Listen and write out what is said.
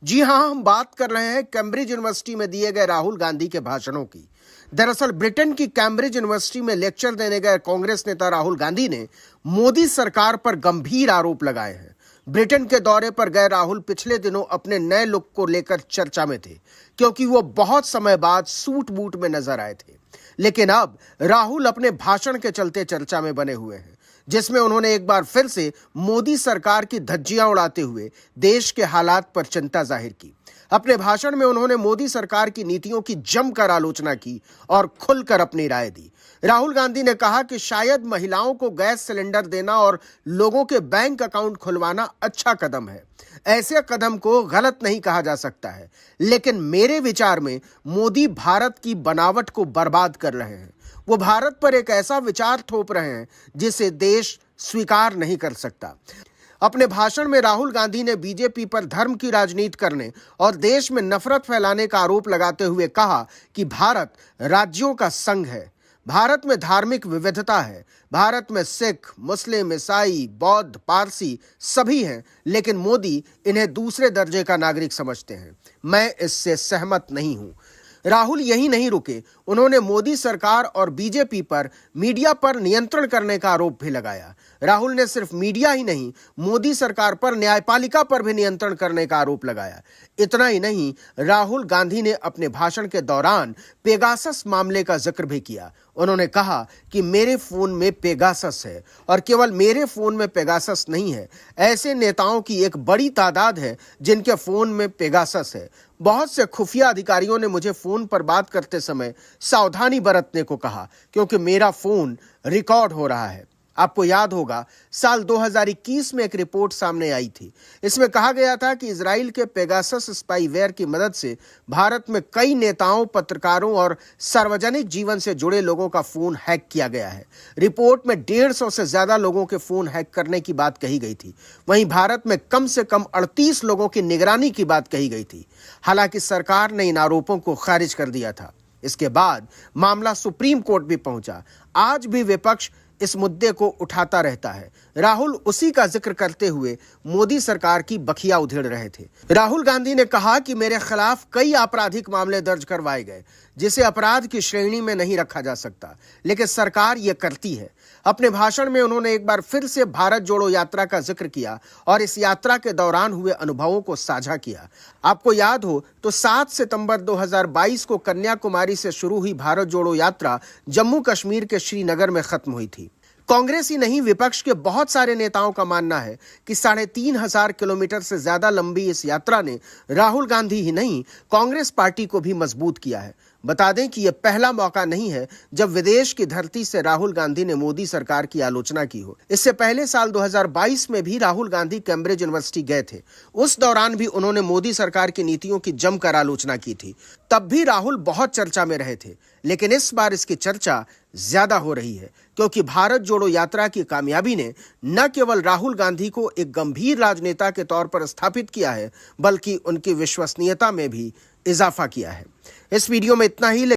जी हां, हम बात कर रहे हैं कैम्ब्रिज यूनिवर्सिटी में दिए गए राहुल गांधी के भाषणों की। दरअसल ब्रिटेन की कैम्ब्रिज यूनिवर्सिटी में लेक्चर देने गए कांग्रेस नेता राहुल गांधी ने मोदी सरकार पर गंभीर आरोप लगाए हैं। ब्रिटेन के दौरे पर गए राहुल पिछले दिनों अपने नए लुक को लेकर चर्चा में थे, क्योंकि वो बहुत समय बाद सूट बूट में नजर आए थे। लेकिन अब राहुल अपने भाषण के चलते चर्चा में बने हुए हैं, जिसमें उन्होंने एक बार फिर से मोदी सरकार की धज्जियां उड़ाते हुए देश के हालात पर चिंता जाहिर की। अपने भाषण में उन्होंने मोदी सरकार की नीतियों की जमकर आलोचना की और खुलकर अपनी राय दी। राहुल गांधी ने कहा कि शायद महिलाओं को गैस सिलेंडर देना और लोगों के बैंक अकाउंट खुलवाना अच्छा कदम है। ऐसे कदम को गलत नहीं कहा जा सकता है, लेकिन मेरे विचार में मोदी भारत की बनावट को बर्बाद कर रहे हैं। वो भारत पर एक ऐसा विचार थोप रहे हैं जिसे देश स्वीकार नहीं कर सकता। अपने भाषण में राहुल गांधी ने बीजेपी पर धर्म की राजनीति करने और देश में नफरत फैलाने का आरोप लगाते हुए कहा कि भारत राज्यों का संघ है। भारत में धार्मिक विविधता है। भारत में सिख, मुस्लिम, ईसाई, बौद्ध, पारसी सभी हैं, लेकिन मोदी इन्हें दूसरे दर्जे का नागरिक समझते हैं। मैं इससे सहमत नहीं हूं। राहुल यही नहीं रुके, उन्होंने मोदी सरकार और बीजेपी पर मीडिया पर नियंत्रण करने का आरोप भी लगाया। राहुल ने सिर्फ मीडिया ही नहीं, मोदी सरकार पर न्यायपालिका पर भी नियंत्रण करने का आरोप लगाया। इतना ही नहीं, राहुल गांधी ने अपने भाषण के दौरान पेगासस मामले का जिक्र भी किया। उन्होंने कहा कि मेरे फोन में पेगासस है, और केवल मेरे फोन में पेगासस नहीं है, ऐसे नेताओं की एक बड़ी तादाद है जिनके फोन में पेगासस है। बहुत से खुफिया अधिकारियों ने मुझे फोन पर बात करते समय सावधानी बरतने को कहा, क्योंकि मेरा फोन रिकॉर्ड हो रहा है। आपको याद होगा, साल 2021 में एक रिपोर्ट सामने आई थी। इसमें कहा गया था कि इजराइल के पेगासस स्पाईवेयर की मदद से भारत में कई नेताओं, पत्रकारों और सार्वजनिक जीवन से जुड़े लोगों का फोन हैक किया गया है। रिपोर्ट में 150 से ज्यादा लोगों के फोन हैक करने की बात कही गई थी। वहीं भारत में कम से कम 38 लोगों की निगरानी की बात कही गई थी। हालांकि सरकार ने इन आरोपों को खारिज कर दिया था। इसके बाद मामला सुप्रीम कोर्ट भी पहुंचा। आज भी विपक्ष इस मुद्दे को उठाता रहता है। राहुल उसी का जिक्र करते हुए मोदी सरकार की बखिया उधेड़ रहे थे। राहुल गांधी ने कहा कि मेरे खिलाफ कई आपराधिक मामले दर्ज करवाए गए, जिसे अपराध की श्रेणी में नहीं रखा जा सकता, लेकिन सरकार यह करती है। अपने भाषण में उन्होंने एक बार फिर से भारत जोड़ो यात्रा का जिक्र किया और इस यात्रा के दौरान हुए अनुभवों को साझा किया। आपको याद हो तो 7 सितंबर 2022 को कन्याकुमारी से शुरू हुई भारत जोड़ो यात्रा जम्मू कश्मीर के श्रीनगर में खत्म हुई थी। कांग्रेस ही नहीं, विपक्ष के बहुत सारे नेताओं का मानना है कि 3,500 किलोमीटर से ज्यादा लंबी इस यात्रा ने राहुल गांधी ही नहीं, कांग्रेस पार्टी को भी मजबूत किया है। बता दें कि यह पहला मौका नहीं है जब विदेश की धरती से राहुल गांधी ने मोदी सरकार की आलोचना की हो। इससे पहले साल 2022 में भी राहुल गांधी कैम्ब्रिज यूनिवर्सिटी गए थे। उस दौरान भी उन्होंने मोदी सरकार की नीतियों की जमकर आलोचना की थी। तब भी राहुल बहुत चर्चा में रहे थे, लेकिन इस बार इसकी चर्चा ज्यादा हो रही है, क्योंकि भारत जोड़ो यात्रा की कामयाबी ने न केवल राहुल गांधी को एक गंभीर राजनेता के तौर पर स्थापित किया है, बल्कि उनकी विश्वसनीयता में भी इजाफा किया है। इस वीडियो में इतना ही।